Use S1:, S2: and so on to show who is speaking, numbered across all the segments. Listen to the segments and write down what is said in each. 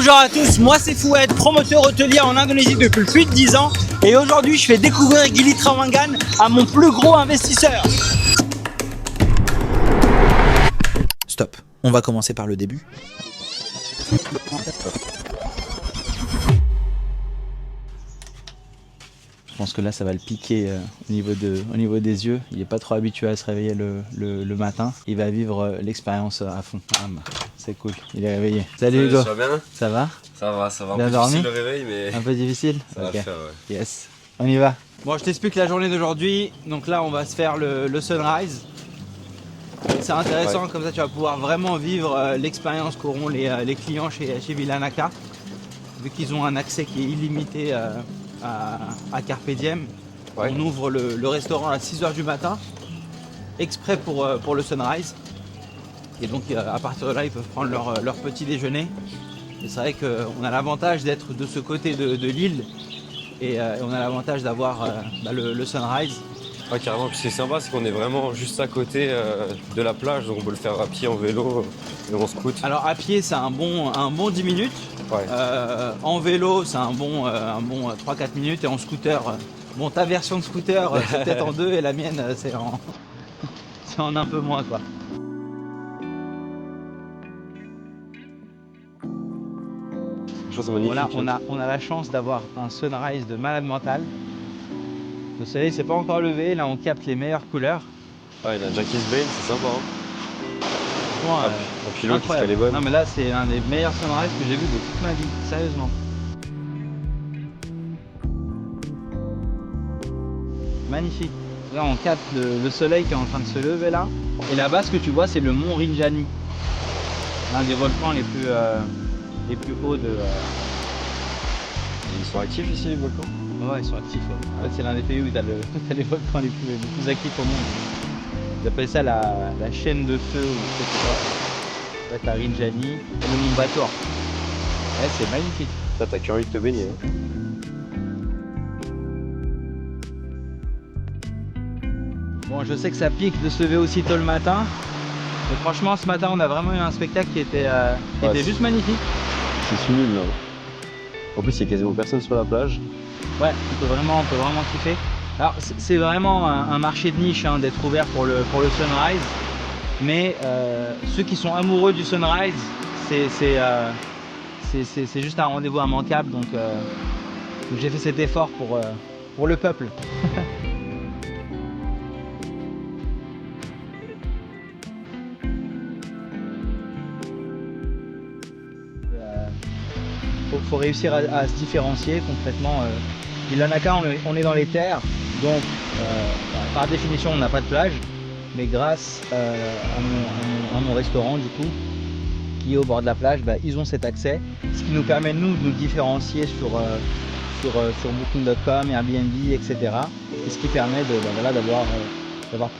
S1: Bonjour à tous, moi c'est Fouad, promoteur hôtelier en Indonésie depuis plus de 10 ans et aujourd'hui je fais découvrir Gili Trawangan à mon plus gros investisseur. Stop, on va commencer par le début. Je pense que là ça va le piquer au niveau des yeux. Il n'est pas trop habitué à se réveiller le matin. Il va vivre l'expérience à fond. Ah, c'est cool, il est réveillé. Salut Hugo.
S2: Ça va bien?
S1: Ça va?
S2: Ça va. Un
S1: Bien
S2: peu
S1: dormi?
S2: difficile le réveil, mais
S1: Un peu difficile?
S2: ça va faire, ouais.
S1: Yes, on y va. Bon, je t'explique la journée d'aujourd'hui. Donc là, on va se faire le sunrise. C'est intéressant, comme ça tu vas pouvoir vraiment vivre l'expérience qu'auront les clients chez Villa Naka. Vu qu'ils ont un accès qui est illimité à Carpe Diem.
S2: Ouais.
S1: On ouvre le restaurant à 6 h du matin, exprès pour le sunrise. Et donc à partir de là, ils peuvent prendre leur petit déjeuner. Et c'est vrai qu'on a l'avantage d'être de ce côté de l'île et on a l'avantage d'avoir le sunrise.
S2: Ouais, carrément. Puis c'est sympa, c'est qu'on est vraiment juste à côté de la plage, donc on peut le faire à pied, en vélo, et on scoot.
S1: Alors à pied, c'est un bon 10 minutes.
S2: Ouais.
S1: En vélo, c'est un bon 3-4 minutes. Et en scooter, bon, ta version de scooter, c'est peut-être en 2 et la mienne, c'est en un peu moins, quoi.
S2: Je trouve ça magnifique.
S1: Voilà, on a la chance d'avoir un sunrise de malade mental. Le soleil s'est pas encore levé, là on capte les meilleures couleurs.
S2: Ouais, il a Jackie's Bay, c'est sympa.
S1: Franchement,
S2: Un pilote qui fait les bonnes.
S1: Non mais là c'est un des meilleurs sunrise que j'ai vu de toute ma vie, sérieusement. Magnifique. Là on capte le soleil qui est en train de se lever là. Et là-bas ce que tu vois c'est le mont Rinjani. L'un des volcans les plus hauts de...
S2: Ils sont actifs ici, les volcans?
S1: Ouais, ils sont actifs. Ouais. En fait, c'est l'un des pays où tu as les volcans les plus actifs au monde. Ils appellent ça la chaîne de feu ou je sais pas. Là, t'as Rinjani et le mont Batur. Ouais, c'est magnifique.
S2: Ça, t'as qu'envie de te baigner. Hein.
S1: Bon, je sais que ça pique de se lever aussitôt le matin. Mais franchement, ce matin, on a vraiment eu un spectacle qui était juste magnifique.
S2: C'est sublime là. En plus, il y a quasiment personne sur la plage.
S1: Ouais, on peut vraiment kiffer. Alors, c'est vraiment un marché de niche hein, d'être ouvert pour le sunrise. Mais ceux qui sont amoureux du sunrise, c'est juste un rendez-vous immanquable. Donc j'ai fait cet effort pour le peuple. Faut réussir à se différencier concrètement. Villa Naka, on est dans les terres, donc par définition on n'a pas de plage, mais grâce à mon restaurant du coup, qui est au bord de la plage, ils ont cet accès, ce qui nous permet nous de nous différencier sur Booking.com, Airbnb, etc. Et ce qui permet d'avoir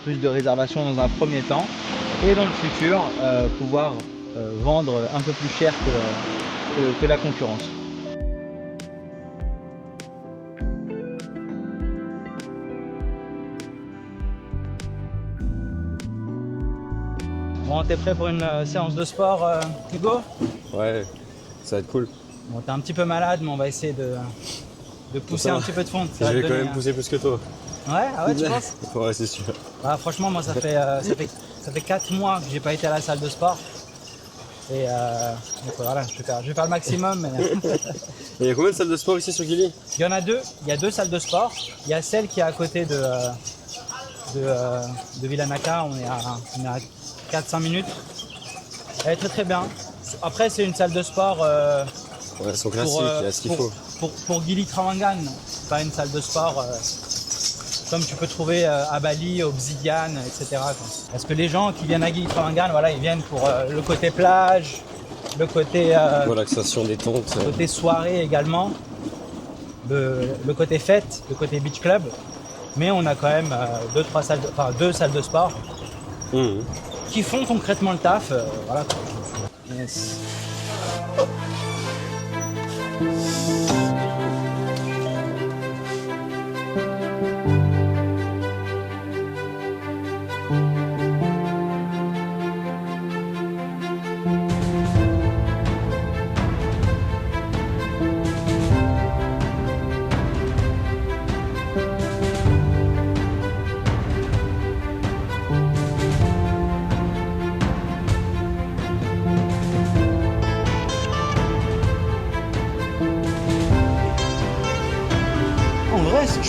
S1: plus de réservations dans un premier temps et dans le futur pouvoir vendre un peu plus cher que la concurrence. Bon, t'es prêt pour une séance de sport, Hugo?
S2: Ouais, ça va être cool.
S1: Bon, t'es un petit peu malade, mais on va essayer de pousser un petit peu de fond.
S2: Je vais quand même pousser plus que toi.
S1: Ouais, ah ouais, tu penses?
S2: Ouais, c'est sûr.
S1: Bah, franchement, moi, ça fait 4 mois que j'ai pas été à la salle de sport. Et donc voilà, je vais faire le maximum. Mais...
S2: Il y a combien de salles de sport ici sur Gili?
S1: Il y en a deux. Il y a 2 salles de sport. Il y a celle qui est à côté de Villa Naka. On est à 4-5 minutes. Elle est très très bien. Après, c'est une salle de sport.
S2: Ouais, elles sont classiques, il y a ce qu'il faut.
S1: Pour Gili Trawangan, c'est pas une salle de sport comme tu peux trouver à Bali, Obsidian, etc. Parce que les gens qui viennent à Gili Trawangan, voilà, ils viennent pour le côté plage, le côté
S2: relaxation, détente,
S1: le côté soirée également, le côté fête, le côté beach club. Mais on a quand même 2 salles de sport qui font concrètement le taf. Voilà. Yes.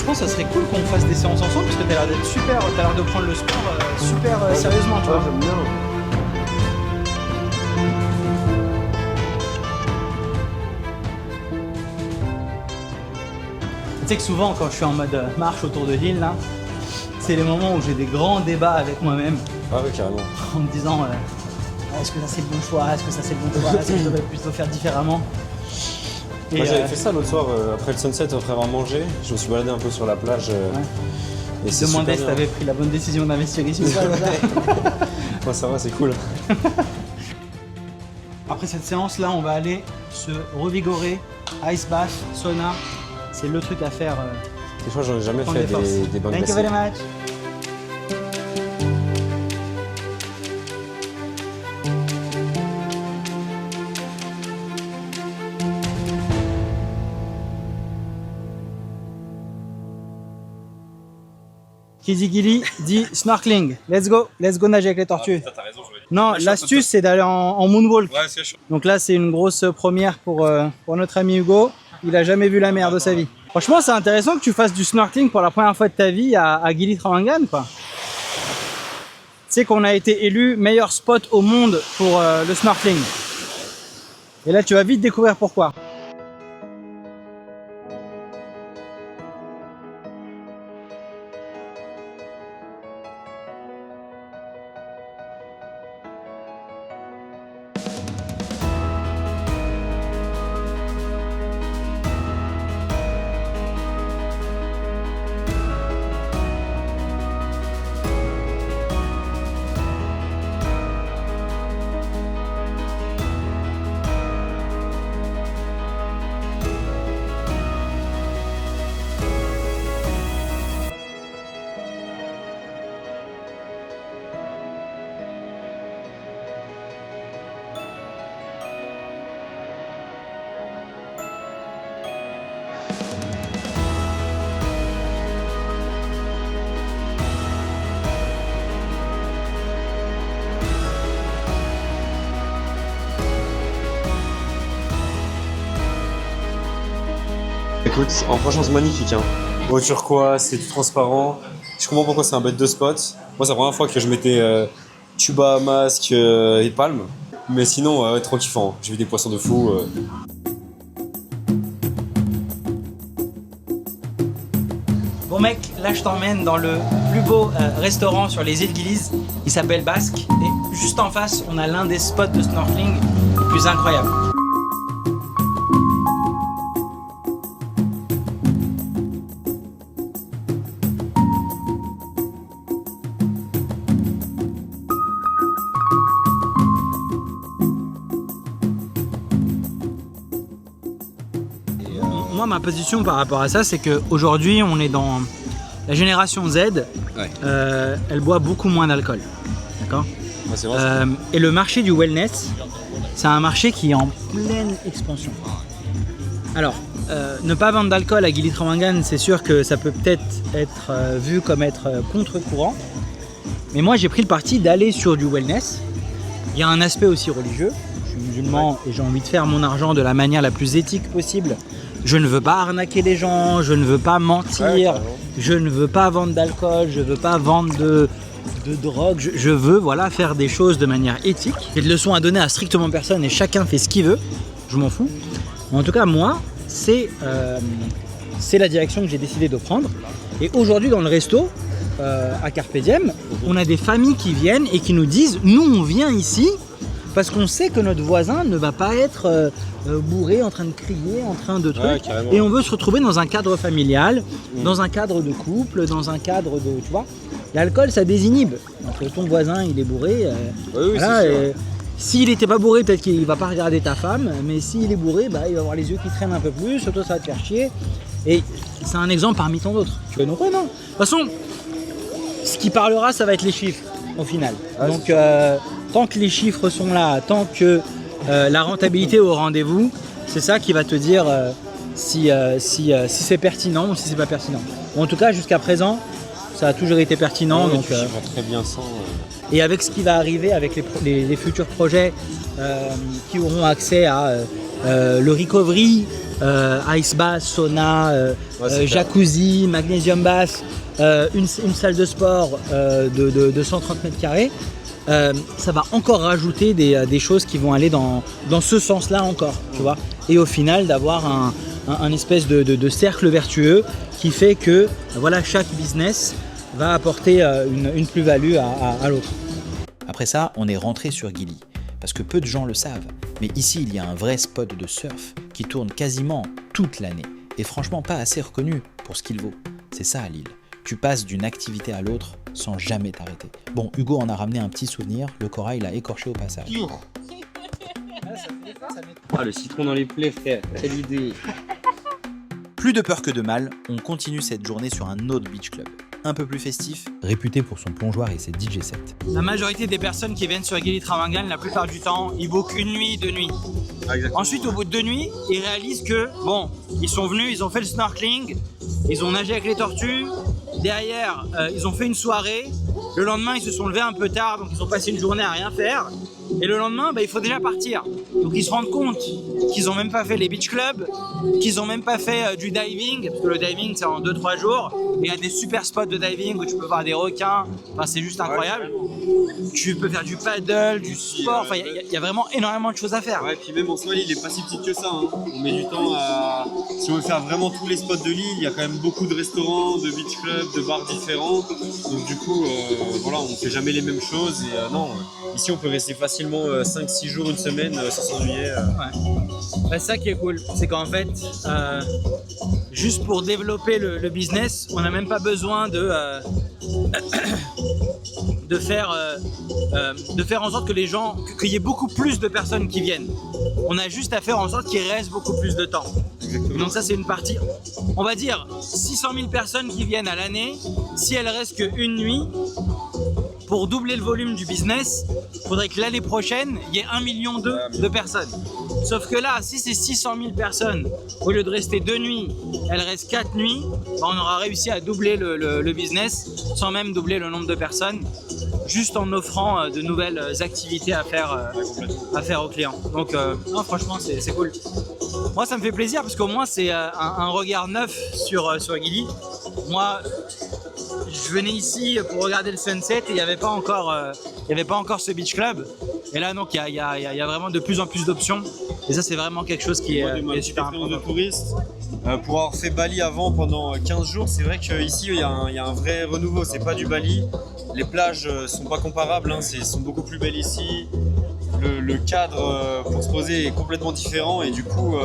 S1: Je pense que ça serait cool qu'on fasse des séances ensemble parce que t'as l'air d'être super, t'as l'air de prendre le sport super sérieusement, tu vois.
S2: J'aime bien.
S1: Tu sais que souvent quand je suis en mode marche autour de l'île là, c'est les moments où j'ai des grands débats avec moi-même
S2: Ah oui, carrément.
S1: en me disant est-ce que ça c'est le bon choix, est-ce que ça c'est le bon choix, est-ce que je devrais plutôt faire différemment. Et
S2: Moi j'avais fait ça l'autre soir après le sunset, après avoir mangé. Je me suis baladé un peu sur la plage. Et c'est
S1: demandais si
S2: super
S1: t'avais pris la bonne décision d'investir ici ou pas.
S2: Ouais, ça va, c'est cool.
S1: Après cette séance là, on va aller se revigorer, ice bath, sauna. C'est le truc à faire.
S2: Des fois, j'en ai jamais
S1: prendre
S2: fait
S1: des forces.
S2: des bains
S1: Thank you
S2: glacés.
S1: very much. Kizigili dit snorkeling. Let's go nager avec les tortues.
S2: T'as raison, je
S1: Non, l'astuce c'est d'aller en moonwalk.
S2: Ouais, c'est chaud.
S1: Donc là, c'est une grosse première pour notre ami Hugo. Il a jamais vu la mer de sa vie. Franchement, c'est intéressant que tu fasses du snorkeling pour la première fois de ta vie à Gili Trawangan, quoi. Tu sais qu'on a été élu meilleur spot au monde pour le snorkeling. Et là, tu vas vite découvrir pourquoi.
S2: Écoute, franchement, c'est magnifique. Hein. Beau turquoise, c'est tout transparent. Je comprends pourquoi c'est un bête de spot. Moi, c'est la première fois que je mettais tuba, masque et palme. Mais sinon, trop kiffant. J'ai vu des poissons de fou.
S1: Bon mec, là je t'emmène dans le plus beau restaurant sur les îles Gili. Il s'appelle Basque. Et juste en face, on a l'un des spots de snorkeling les plus incroyables. Moi, ma position par rapport à ça, c'est qu'aujourd'hui, on est dans la génération Z.
S2: Ouais.
S1: Elle boit beaucoup moins d'alcool. D'accord ?
S2: Ouais, c'est vrai.
S1: Et le marché du wellness, c'est un marché qui est en pleine expansion. Alors, ne pas vendre d'alcool à Gili Trawangan, c'est sûr que ça peut peut-être être vu comme être contre-courant. Mais moi, j'ai pris le parti d'aller sur du wellness. Il y a un aspect aussi religieux. Je suis musulman et j'ai envie de faire mon argent de la manière la plus éthique possible. Je ne veux pas arnaquer les gens, je ne veux pas mentir, je ne veux pas vendre d'alcool, je ne veux pas vendre de drogue. Je veux voilà, faire des choses de manière éthique. J'ai de leçons à donner à strictement personne et chacun fait ce qu'il veut. Je m'en fous. Mais en tout cas, moi, c'est la direction que j'ai décidé de prendre. Et aujourd'hui, dans le resto, à Carpe Diem, on a des familles qui viennent et qui nous disent « Nous, on vient ici parce qu'on sait que notre voisin ne va pas être bourré, en train de crier, en train de trucs. Et on veut se retrouver dans un cadre familial, dans un cadre de couple, dans un cadre de... Tu vois, l'alcool, ça désinhibe. Donc ton voisin, il est bourré. Voilà, s'il n'était pas bourré, peut-être qu'il ne va pas regarder ta femme. Mais s'il est bourré, bah, il va avoir les yeux qui traînent un peu plus. Toi, ça va te faire chier. Et c'est un exemple parmi tant d'autres. Tu vois, donc ouais, non. De toute façon, ce qui parlera, ça va être les chiffres, au final. Donc, tant que les chiffres sont là, tant que la rentabilité est au rendez-vous, c'est ça qui va te dire si c'est pertinent ou si c'est pas pertinent. Bon, en tout cas, jusqu'à présent, ça a toujours été pertinent.
S2: Ouais,
S1: donc,
S2: tu chiffres très bien sans.
S1: Et avec ce qui va arriver, avec les futurs projets qui auront accès à le recovery ice bath, sauna,
S2: c'est
S1: jacuzzi, magnesium bath, une salle de sport de 130 mètres carrés. Ça va encore rajouter des choses qui vont aller dans ce sens-là encore, tu vois. Et au final, d'avoir un espèce de cercle vertueux qui fait que voilà, chaque business va apporter une plus-value à l'autre.
S3: Après ça, on est rentré sur Gili, parce que peu de gens le savent, mais ici il y a un vrai spot de surf qui tourne quasiment toute l'année, et franchement pas assez reconnu pour ce qu'il vaut. C'est ça à Lille, tu passes d'une activité à l'autre sans jamais t'arrêter. Bon, Hugo en a ramené un petit souvenir, le corail l'a écorché au passage.
S2: Ah, le citron dans les plaies, frère, quelle idée.
S3: Plus de peur que de mal, on continue cette journée sur un autre beach club. Un peu plus festif, réputé pour son plongeoir et ses DJ sets.
S1: La majorité des personnes qui viennent sur Gili Trawangan, la plupart du temps, ils bookent une nuit, 2 nuits. Ensuite, au bout de 2 nuits, ils réalisent que, bon, ils sont venus, ils ont fait le snorkeling, ils ont nagé avec les tortues, derrière, ils ont fait une soirée, le lendemain, ils se sont levés un peu tard, donc ils ont passé une journée à rien faire, et le lendemain, il faut déjà partir. Donc ils se rendent compte qu'ils n'ont même pas fait les beach clubs, qu'ils n'ont même pas fait du diving, parce que le diving, c'est en 2-3 jours, et il y a des super spots de diving où tu peux voir des requins, enfin, c'est juste incroyable. Tu peux faire du paddle, du sport, enfin, il y a vraiment énormément de choses à faire.
S2: Ouais, puis même en soi, l'île est pas si petite que ça. Hein. On met du temps à. Si on veut faire vraiment tous les spots de l'île, il y a quand même beaucoup de restaurants, de beach clubs, de bars différents. Donc, du coup, voilà, on fait jamais les mêmes choses. Et non, ici, on peut rester facilement 5-6 jours, une semaine sans s'ennuyer.
S1: Ouais. C'est ça qui est cool, c'est qu'en fait, juste pour développer le business, on n'a même pas besoin de faire en sorte que les gens, qu'il y ait beaucoup plus de personnes qui viennent. On a juste à faire en sorte qu'il reste beaucoup plus de temps.
S2: Exactement.
S1: Donc ça, c'est une partie, on va dire 600 000 personnes qui viennent à l'année. Si elles restent qu'une nuit, pour doubler le volume du business, il faudrait que l'année prochaine, il y ait 1,2 million de personnes. Sauf que là, si c'est 600 000 personnes, au lieu de rester 2 nuits, elles restent 4 nuits, on aura réussi à doubler le business sans même doubler le nombre de personnes, juste en offrant de nouvelles activités à faire aux clients. Donc non, franchement, c'est cool. Moi, ça me fait plaisir parce qu'au moins, c'est un regard neuf sur Gili. Moi, je venais ici pour regarder le sunset et il n'y avait pas encore ce beach club. Et là, donc, il y a vraiment de plus en plus d'options. Et ça, c'est vraiment quelque chose qui est super important.
S2: De touristes, pour avoir fait Bali avant pendant 15 jours, c'est vrai qu'ici, il y a un vrai renouveau. C'est pas du Bali. Les plages sont pas comparables. Hein. Sont beaucoup plus belles ici. Le cadre pour se poser est complètement différent. Et du coup,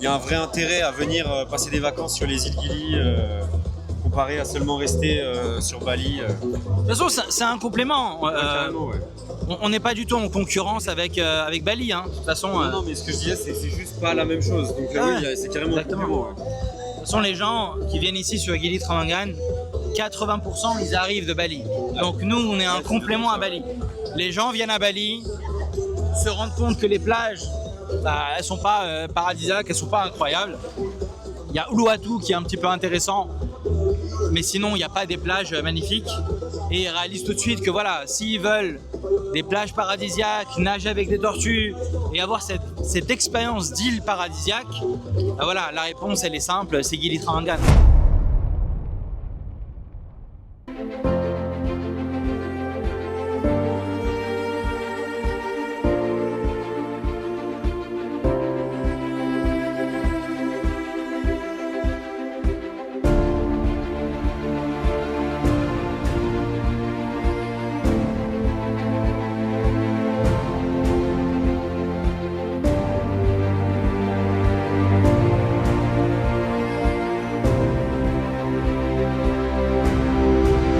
S2: il y a un vrai intérêt à venir passer des vacances sur les îles Gili. Comparé à seulement rester sur Bali.
S1: De toute façon, c'est un complément.
S2: Ouais.
S1: On n'est pas du tout en concurrence avec Bali. Hein. De toute façon,
S2: non, mais ce que je disais, c'est juste pas la même chose. Donc oui, c'est carrément un complément. Ouais.
S1: De toute façon, les gens qui viennent ici sur Gili Trawangan, 80% ils arrivent de Bali. Donc nous, on est un complément à Bali. Les gens viennent à Bali, se rendent compte que les plages, elles sont pas paradisiaques, elles sont pas incroyables. Il y a Uluwatu qui est un petit peu intéressant. Mais sinon, il n'y a pas des plages magnifiques. Et ils réalisent tout de suite que voilà, s'ils veulent des plages paradisiaques, nager avec des tortues et avoir cette expérience d'île paradisiaque, voilà, la réponse elle est simple, c'est Gili Trawangan.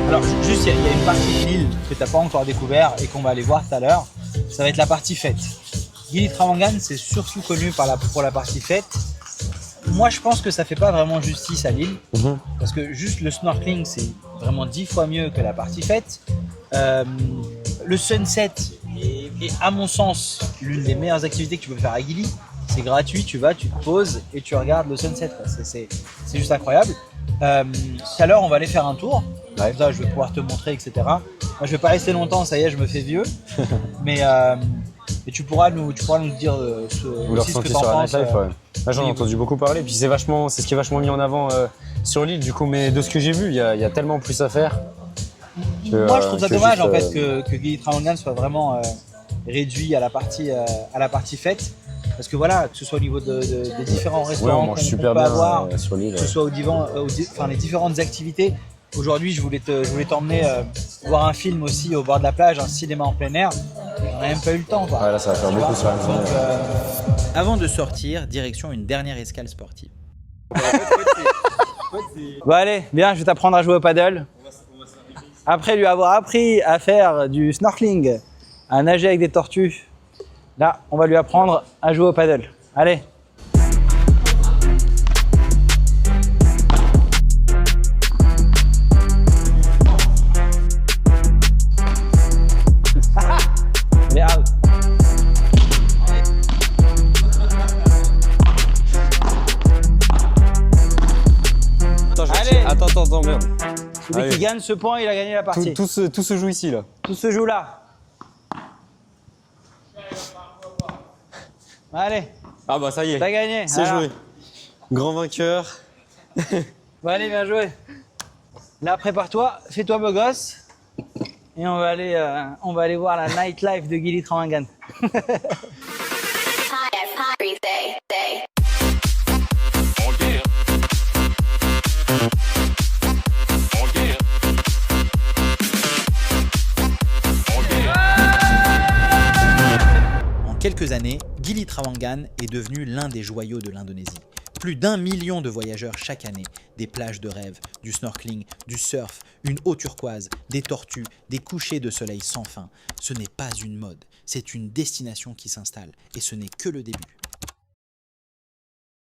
S1: Alors juste, il y a une partie de l'île que tu n'as pas encore découvert et qu'on va aller voir tout à l'heure. Ça va être la partie fête. Gili Trawangan, c'est surtout connu pour la partie fête. Moi, je pense que ça fait pas vraiment justice à l'île. Parce que juste le snorkeling, c'est vraiment 10 fois mieux que la partie fête. Le sunset est à mon sens, l'une des meilleures activités que tu peux faire à Gili. C'est gratuit, tu vas, tu te poses et tu regardes le sunset. C'est juste incroyable. Tout à l'heure, on va aller faire un tour. Comme ça, je vais pouvoir te montrer, etc. Moi, je vais pas rester longtemps, ça y est, je me fais vieux. Mais Et tu pourras nous dire
S2: Vous le
S1: aussi ce que
S2: ressentez
S1: t'en
S2: sur la
S1: penses.
S2: nightlife, ouais. Là, j'en ai
S1: oui.
S2: entendu beaucoup parler, puis c'est ce qui est vachement mis en avant sur l'île, du coup, mais de ce que j'ai vu, il y a tellement plus à faire.
S1: Moi, je trouve ça dommage
S2: juste,
S1: en fait que Gili Trawangan soit vraiment réduit à la partie fête. Parce que voilà, que ce soit au niveau des différents
S2: ouais,
S1: restaurants
S2: on
S1: qu'on
S2: mange super
S1: peut
S2: bien
S1: avoir,
S2: sur l'île.
S1: que ce soit les différentes activités. Aujourd'hui, je voulais t'emmener voir un film aussi au bord de la plage, un cinéma en plein air. On n'a même pas eu le temps. Quoi.
S2: Ouais, là, ça va faire
S1: Tu
S2: beaucoup
S1: vois.
S2: sur la journée.
S1: Donc,
S3: Avant de sortir, direction une dernière escale sportive.
S1: Bon allez, viens, je vais t'apprendre à jouer au paddle. Après lui avoir appris à faire du snorkeling, à nager avec des tortues, là, on va lui apprendre à jouer au paddle. Allez. Allez, out. Allez.
S2: Attends, merde.
S1: Celui qui gagne ce point, il a gagné la partie.
S2: Tout se joue ici, là.
S1: Tout se joue là. Allez,
S2: Ah bah ça y est,
S1: t'as gagné.
S2: c'est
S1: Alors.
S2: joué. Grand vainqueur.
S1: Bon, allez, bien joué. Là, prépare-toi, fais-toi beau gosse. Et on va aller voir la nightlife de Gili Trawangan.
S3: En quelques années, Gili Trawangan est devenu l'un des joyaux de l'Indonésie. Plus d'1 million de voyageurs chaque année, des plages de rêve, du snorkeling, du surf, une eau turquoise, des tortues, des couchers de soleil sans fin. Ce n'est pas une mode, c'est une destination qui s'installe et ce n'est que le début.